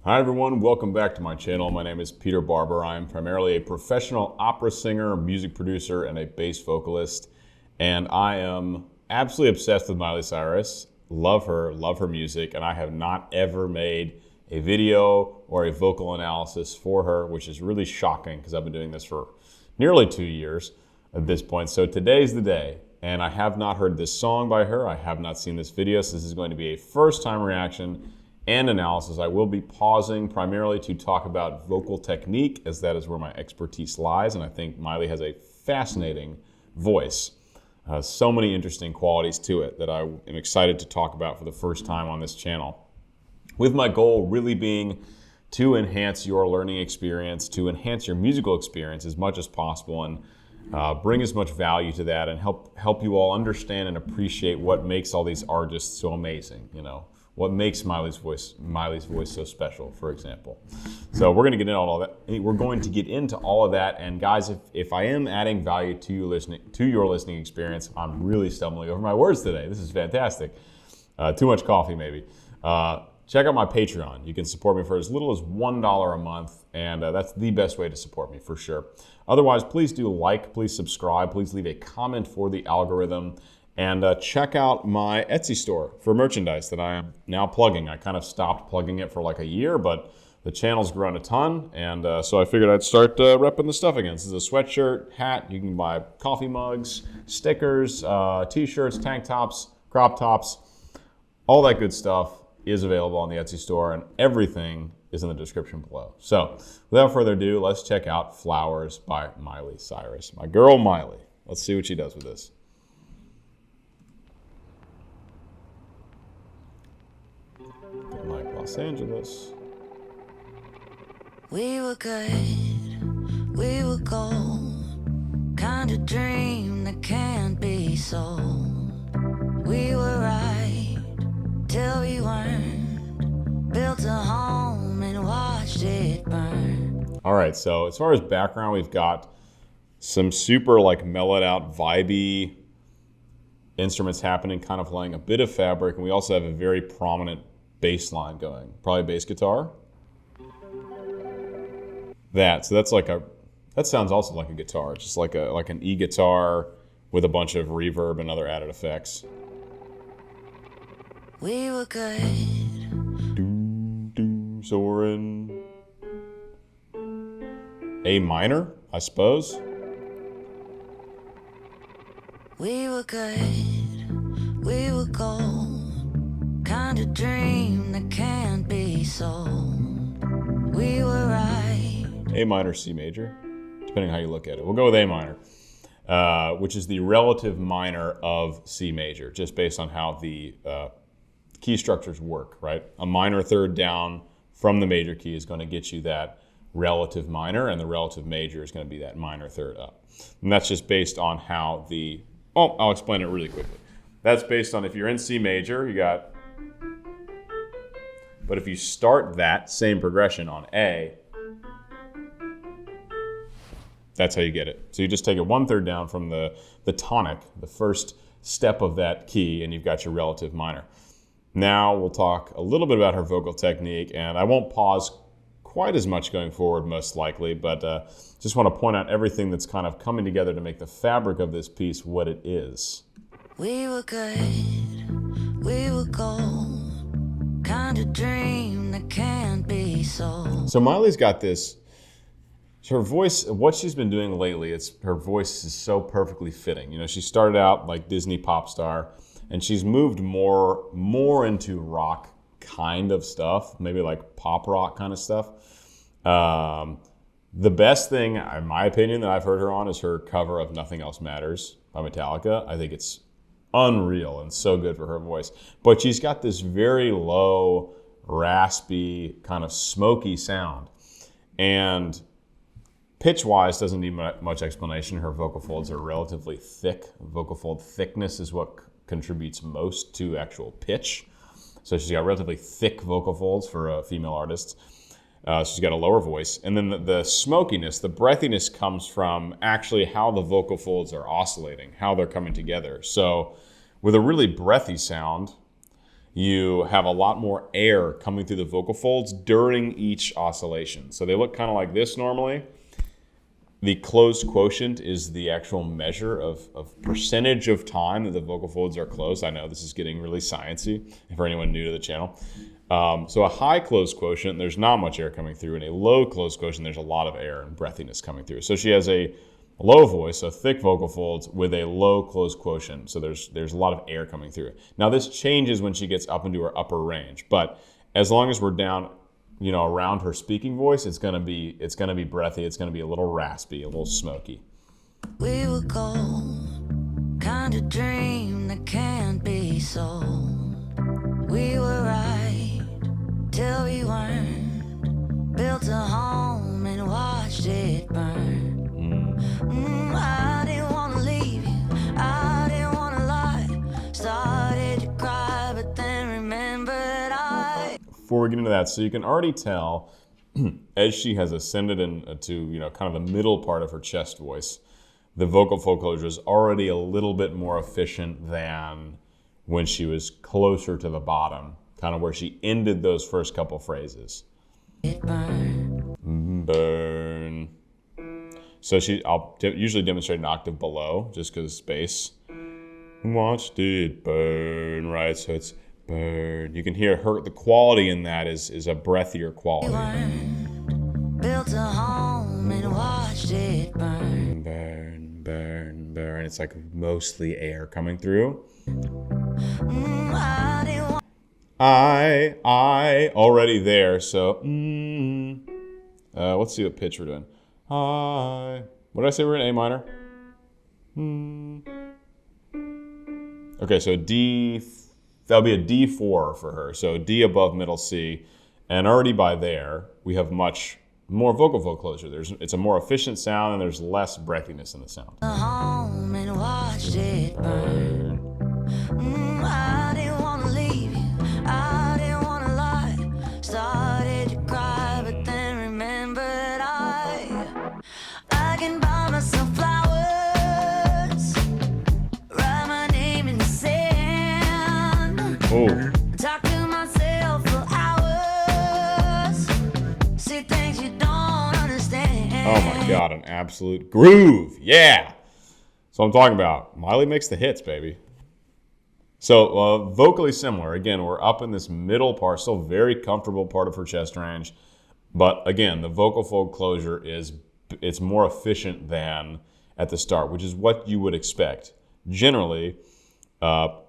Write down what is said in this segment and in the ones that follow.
Hi everyone, welcome back to my channel. My name is Peter Barber. I am primarily a professional opera singer, music producer, and a bass vocalist. And I am absolutely obsessed with Miley Cyrus. Love her music, and I have not ever made a video or a vocal analysis for her, which is really shocking because I've been doing this for nearly 2 years at this point. So today's the day, and I have not heard this song by her. I have not seen this video, so this is going to be a first-time reaction and analysis. I will be pausing primarily to talk about vocal technique, as that is where my expertise lies, and I think Miley has a fascinating voice. So many interesting qualities to it that I am excited to talk about for the first time on this channel. With my goal really being to enhance your learning experience, to enhance your musical experience as much as possible, and bring as much value to that, and help you all understand and appreciate what makes all these artists so amazing, you know. What makes Miley's voice so special, for example. So we're going to get into all that. We're going to get into all of that. And guys, if I am adding value to you your listening experience, I'm really stumbling over my words today. This is fantastic. Too much coffee, maybe. Check out my Patreon. You can support me for as little as $1 a month, and that's the best way to support me for sure. Otherwise, please do like, please subscribe, please leave a comment for the algorithm. And check out my Etsy store for merchandise that I am now plugging. I kind of stopped plugging it for like a year, but the channel's grown a ton, and so I figured I'd start repping the stuff again. This is a sweatshirt, hat. You can buy coffee mugs, stickers, t-shirts, tank tops, crop tops. All that good stuff is available on the Etsy store, and everything is in the description below. So without further ado, let's check out Flowers by Miley Cyrus. My girl Miley. Let's see what she does with this. Like Los Angeles. We were good, we were gold, kind of dream that can't be sold. We were right till we weren't, built a home and watched it burn. All right, so as far as background, we've got some super like mellowed out, vibey instruments happening, kind of playing a bit of fabric, and we also have a very prominent bass line going, probably bass guitar. So that's like that sounds also like a guitar, just like an E guitar with a bunch of reverb and other added effects. We were good. So we're in A minor, I suppose. We were good, we were gold, kind of dream that can't be sold. We were right. A minor, C major, depending on how you look at it. We'll go with A minor, which is the relative minor of C major, just based on how the key structures work, right? A minor third down from the major key is going to get you that relative minor, and the relative major is going to be that minor third up. And that's just based on how I'll explain it really quickly. That's based on if you're in C major, you got. But if you start that same progression on A, that's how you get it. So you just take it 1/3 down from the tonic, the first step of that key, and you've got your relative minor. Now we'll talk a little bit about her vocal technique, and I won't pause quite as much going forward, most likely, but just want to point out everything that's kind of coming together to make the fabric of this piece what it is. We were good, we were gold, kind of dream that can't be sold. So Miley's got this, her voice, what she's been doing lately, her voice is so perfectly fitting. You know, she started out like Disney pop star, and she's moved more into rock kind of stuff, maybe like pop rock kind of stuff. The best thing, in my opinion, that I've heard her on is her cover of Nothing Else Matters by Metallica. I think it's unreal and so good for her voice. But she's got this very low, raspy, kind of smoky sound. And pitch-wise doesn't need much explanation. Her vocal folds are relatively thick. Vocal fold thickness is what contributes most to actual pitch. So she's got relatively thick vocal folds for a female artist. She's got a lower voice. And then the smokiness, the breathiness comes from actually how the vocal folds are oscillating, how they're coming together. So with a really breathy sound, you have a lot more air coming through the vocal folds during each oscillation. So they look kind of like this normally. The closed quotient is the actual measure of percentage of time that the vocal folds are closed. I know this is getting really sciencey for anyone new to the channel. So a high closed quotient, there's not much air coming through, and a low closed quotient, there's a lot of air and breathiness coming through. So she has a low voice, so thick vocal folds with a low closed quotient. So there's a lot of air coming through. Now this changes when she gets up into her upper range, but as long as we're down, around her speaking voice, it's gonna be breathy. It's gonna be a little raspy, a little smoky. We were gold, kind of dream that can't be sold. We were right till we weren't. Built a home and watched it burn. I didn't want to leave you. I didn't want to lie. Started to cry, but then remembered I. Before we get into that, so you can already tell as she has ascended into kind of the middle part of her chest voice, the vocal fold closure is already a little bit more efficient than when she was closer to the bottom, kind of where she ended those first couple phrases. Burn. So I'll usually demonstrate an octave below, just because of space. Watched it burn, right? So it's burn. You can hear the quality in that is a breathier quality. Built a home and watched it burn. Burn, burn, burn. It's like mostly air coming through. I already there. So let's see what pitch we're doing. What did I say we're in A minor? Okay, so D, that'll be a D4 for her. So D above middle C. And already by there, we have much more vocal fold closure. It's a more efficient sound and there's less breathiness in the sound. Home and watched it burn. I didn't want to leave you. I didn't want to lie. Started to cry, but then remembered I can buy myself flowers, write my name in the sand. Oh. Talk to myself for hours, see things you don't understand. Oh my God, an absolute groove. Yeah. So I'm talking about. Miley makes the hits, baby. So vocally similar. Again, we're up in this middle part, still very comfortable part of her chest range. But again, the vocal fold closure it's more efficient than at the start, which is what you would expect. Generally, for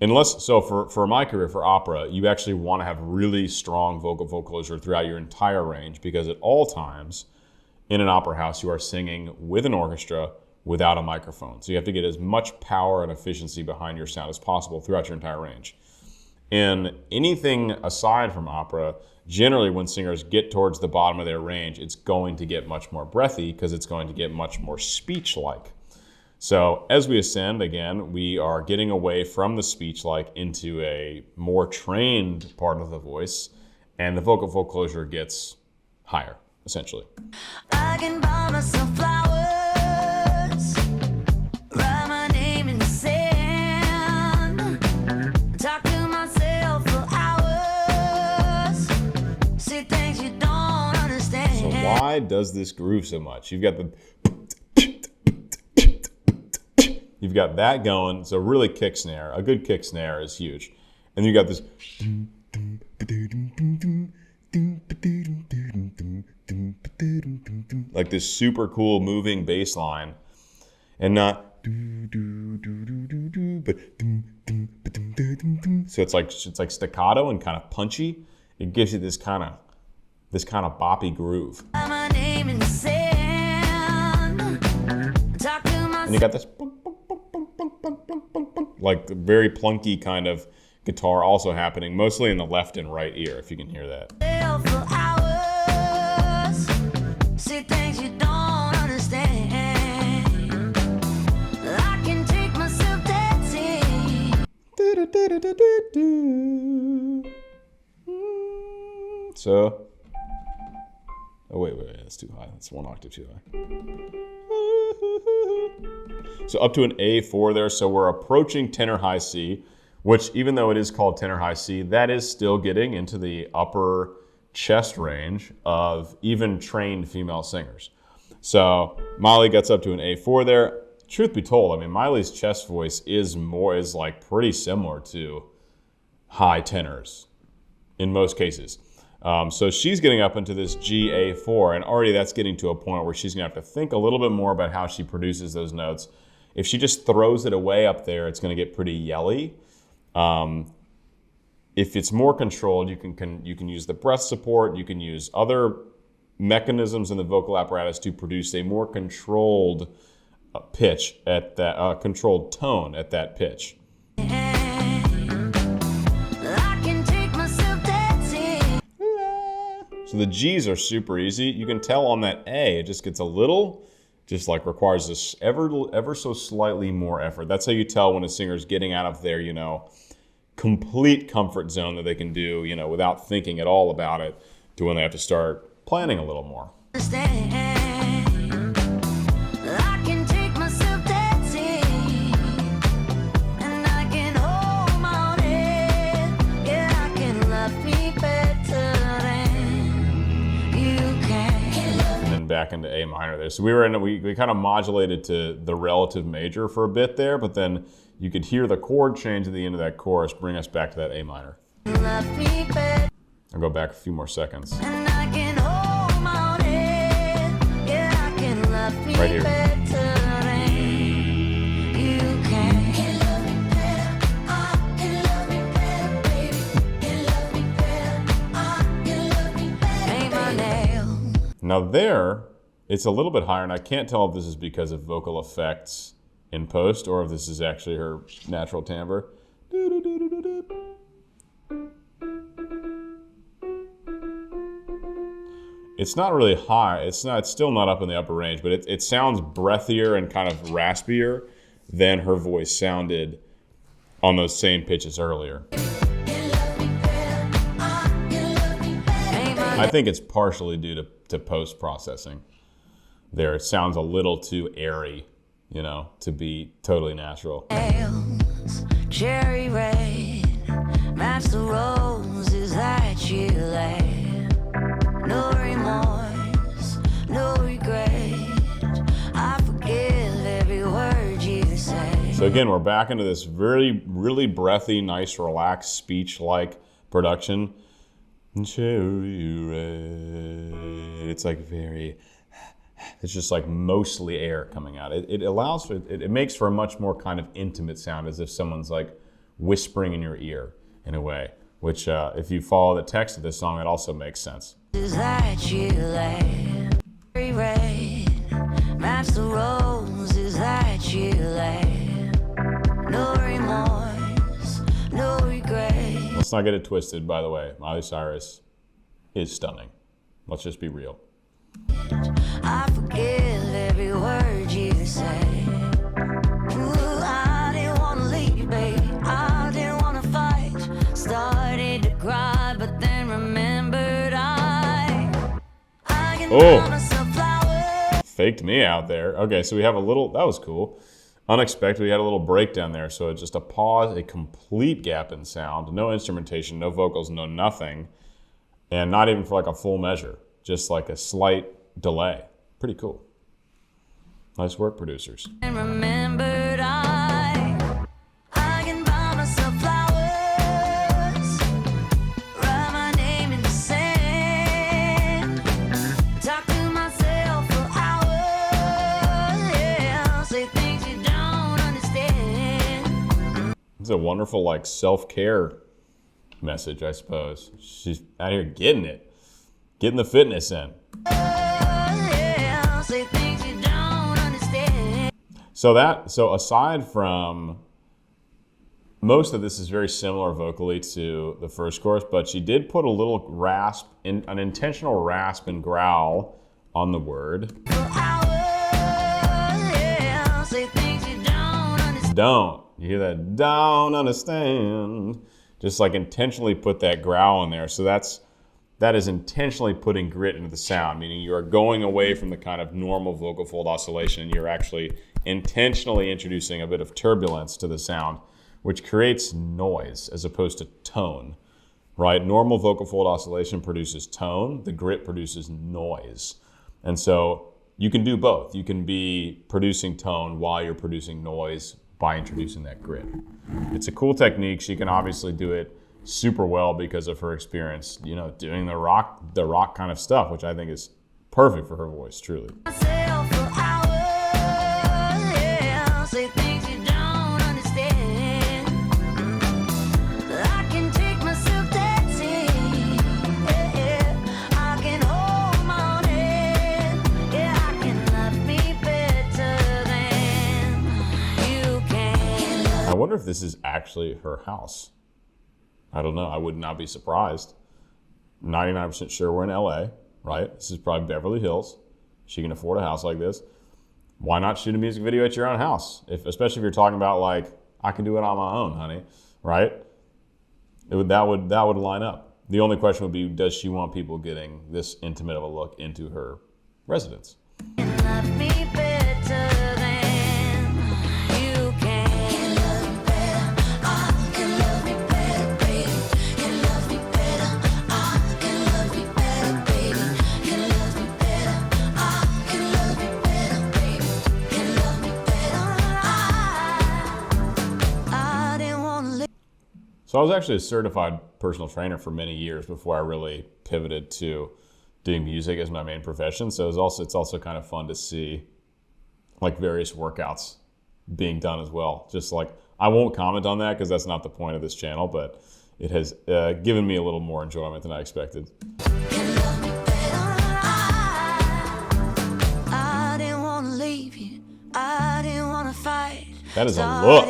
my career, for opera, you actually want to have really strong vocal fold closure throughout your entire range, because at all times in an opera house, you are singing with an orchestra without a microphone. So you have to get as much power and efficiency behind your sound as possible throughout your entire range. In anything aside from opera, generally when singers get towards the bottom of their range, it's going to get much more breathy because it's going to get much more speech-like. So as we ascend, again, we are getting away from the speech-like into a more trained part of the voice, and the vocal fold closure gets higher, essentially. I can buy myself flowers, write my name in the sand, talk to myself for hours, see things you don't understand. So why does this groove so much? You've got that going, so really kick snare. A good kick snare is huge. And you got this like this super cool moving bass line, and not but so it's like staccato and kind of punchy. It gives you this kind of boppy groove. My name in the sand, talk to myself. And you got this like very plunky kind of guitar also happening, mostly in the left and right ear, if you can hear that. For hours, see things you don't understand. I can take myself dancing. So, oh wait, that's too high. That's one octave too high. So up to an A4 there. So we're approaching tenor high C. which even though it is called tenor high C, that is still getting into the upper chest range of even trained female singers. So Miley gets up to an A4 there. Truth be told, I mean, Miley's chest voice is like pretty similar to high tenors in most cases. So she's getting up into this G-A4, and already that's getting to a point where she's gonna have to think a little bit more about how she produces those notes. If she just throws it away up there, it's gonna get pretty yelly. If it's more controlled, you can use the breath support, you can use other mechanisms in the vocal apparatus to produce a more controlled pitch at that, controlled tone at that pitch. So the G's are super easy. You can tell on that A, it just gets a little, just like requires this ever so slightly more effort. That's how you tell when a singer's getting out of their, complete comfort zone that they can do, without thinking at all about it, to when they have to start planning a little more. Back into A minor there. So we kind of modulated to the relative major for a bit there, but then you could hear the chord change at the end of that chorus bring us back to that A minor. I'll go back a few more seconds. Right here. Now there, it's a little bit higher, and I can't tell if this is because of vocal effects in post or if this is actually her natural timbre. It's not really high. It's still not up in the upper range, but it sounds breathier and kind of raspier than her voice sounded on those same pitches earlier. I think it's partially due to post-processing. There, it sounds a little too airy, to be totally natural. Cherry red, match the roses that you laid. No remorse, no regret. I forgive every word you say. So again, we're back into this really, really breathy, nice, relaxed, speech-like production. Cherry red. It's like it's just like mostly air coming out. It allows for, it makes for a much more kind of intimate sound, as if someone's like whispering in your ear in a way, which if you follow the text of this song, it also makes sense. Is that you lay? Cherry red, match the roses that you lay. No remorse, no regret. Let's not get it twisted, by the way. Miley Cyrus is stunning. Let's just be real. I forgive every word you say. Ooh, I didn't want to leave, baby. I didn't want to fight. Started to cry, but then remembered I can myself flowers. Faked me out there. Okay, so we have a little, that was cool. Unexpected, we had a little breakdown there. So just a pause, a complete gap in sound, no instrumentation, no vocals, no nothing. And not even for like a full measure, just like a slight delay. Pretty cool. Nice work, producers. And remembered I can buy myself flowers, write my name in the sand, talk to myself for hours, yeah, say things you don't understand. It's a wonderful like self-care message, I suppose. She's out here getting it, getting the fitness in. So aside from, most of this is very similar vocally to the first chorus, but she did put a little rasp, an intentional rasp and growl on the word. Don't. You hear that? Don't understand. Just like intentionally put that growl in there. So that is intentionally putting grit into the sound, meaning you are going away from the kind of normal vocal fold oscillation and you're actually intentionally introducing a bit of turbulence to the sound, which creates noise as opposed to tone, right? Normal vocal fold oscillation produces tone. The grit produces noise. And so you can do both. You can be producing tone while you're producing noise by introducing that grit. It's a cool technique. She can obviously do it super well because of her experience, you know, doing the rock kind of stuff, which I think is perfect for her voice, truly. I wonder if this is actually her house. I don't know. I would not be surprised. 99% sure we're in LA, right? This is probably Beverly Hills. She can afford a house like this. Why not shoot a music video at your own house? Especially if you're talking about like, I can do it on my own, honey, right? That would line up. The only question would be, does she want people getting this intimate of a look into her residence? So I was actually a certified personal trainer for many years before I really pivoted to doing music as my main profession. So it's also kind of fun to see like various workouts being done as well. Just like, I won't comment on that because that's not the point of this channel, but it has given me a little more enjoyment than I expected. That is a look.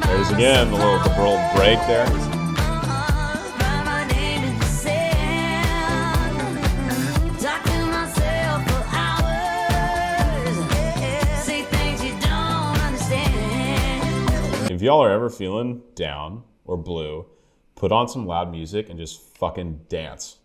There's again the little break there. If y'all are ever feeling down or blue, put on some loud music and just fucking dance.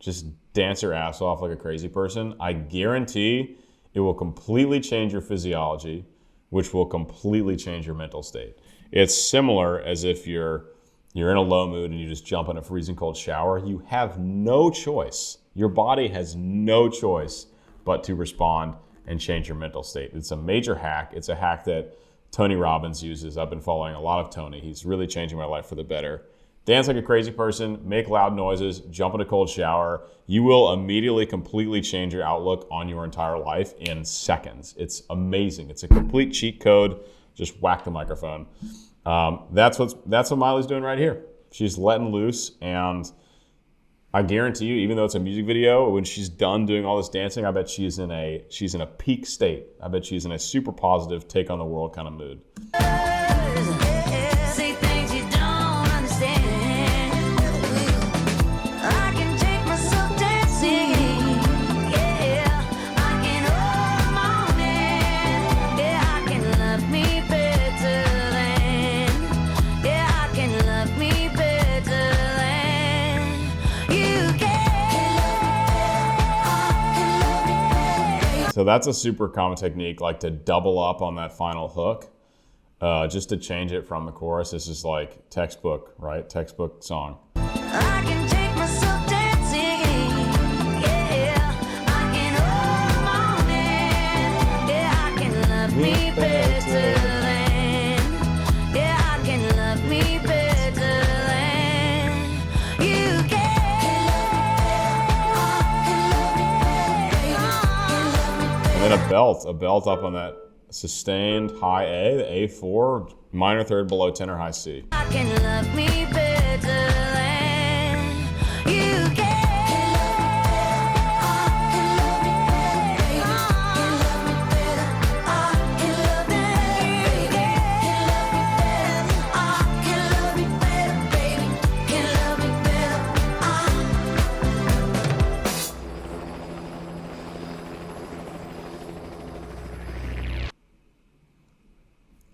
Just dance your ass off like a crazy person. I guarantee it will completely change your physiology, which will completely change your mental state. It's similar as if you're in a low mood and you just jump in a freezing cold shower. You have no choice. Your body has no choice but to respond and change your mental state. It's a major hack. It's a hack that Tony Robbins uses. I've been following a lot of Tony. He's really changing my life for the better. Dance like a crazy person, make loud noises, jump in a cold shower. You will immediately completely change your outlook on your entire life in seconds. It's amazing. It's a complete cheat code. Just whack the microphone. That's what Miley's doing right here. She's letting loose, and I guarantee you, even though it's a music video, when she's done doing all this dancing, I bet she's in a peak state. I bet she's in a super positive, take on the world kind of mood. So that's a super common technique, like to double up on that final hook, just to change it from the chorus. This is like textbook, right? Textbook song. I can take myself dancing, yeah. I can hold my man, yeah. I can love me better than, yeah. I can love me better than you can. And then a belt up on that sustained high A, the A4, minor third below tenor high C. I can love me better than you can.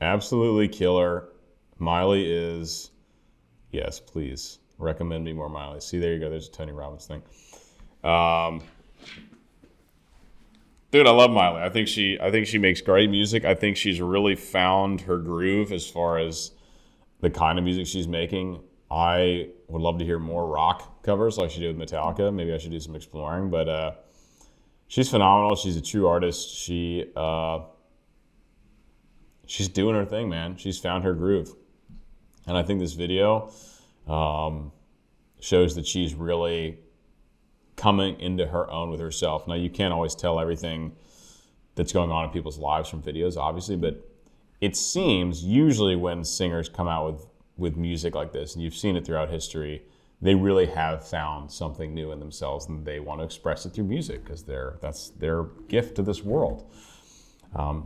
Absolutely killer. Miley is, yes, please recommend me more Miley. See, there you go. There's a Tony Robbins thing. Dude, I love Miley. I think she makes great music. I think she's really found her groove as far as the kind of music she's making. I would love to hear more rock covers like she did with Metallica. Maybe I should do some exploring, but she's phenomenal. She's a true artist. She's doing her thing, man. She's found her groove. And I think this video shows that she's really coming into her own with herself. Now, you can't always tell everything that's going on in people's lives from videos, obviously, but it seems usually when singers come out with music like this, and you've seen it throughout history, they really have found something new in themselves and they want to express it through music because that's their gift to this world.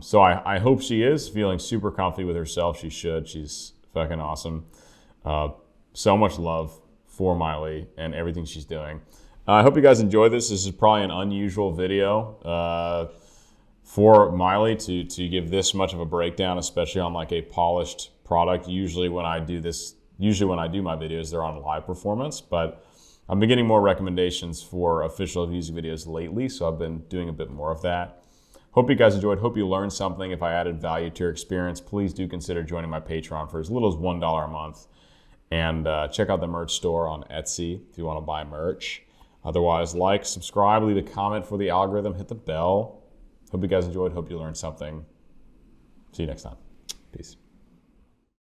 So I hope she is feeling super comfy with herself. She should. She's fucking awesome. So much love for Miley and everything she's doing. I hope you guys enjoy this. This is probably an unusual video for Miley to give this much of a breakdown, especially on like a polished product. Usually when I do my videos, they're on live performance, but I've been getting more recommendations for official music videos lately, so I've been doing a bit more of that. Hope you guys enjoyed. Hope you learned something. If I added value to your experience, please do consider joining my Patreon for as little as $1 a month. And check out the merch store on Etsy if you want to buy merch. Otherwise, like, subscribe, leave a comment for the algorithm, hit the bell. Hope you guys enjoyed. Hope you learned something. See you next time. Peace.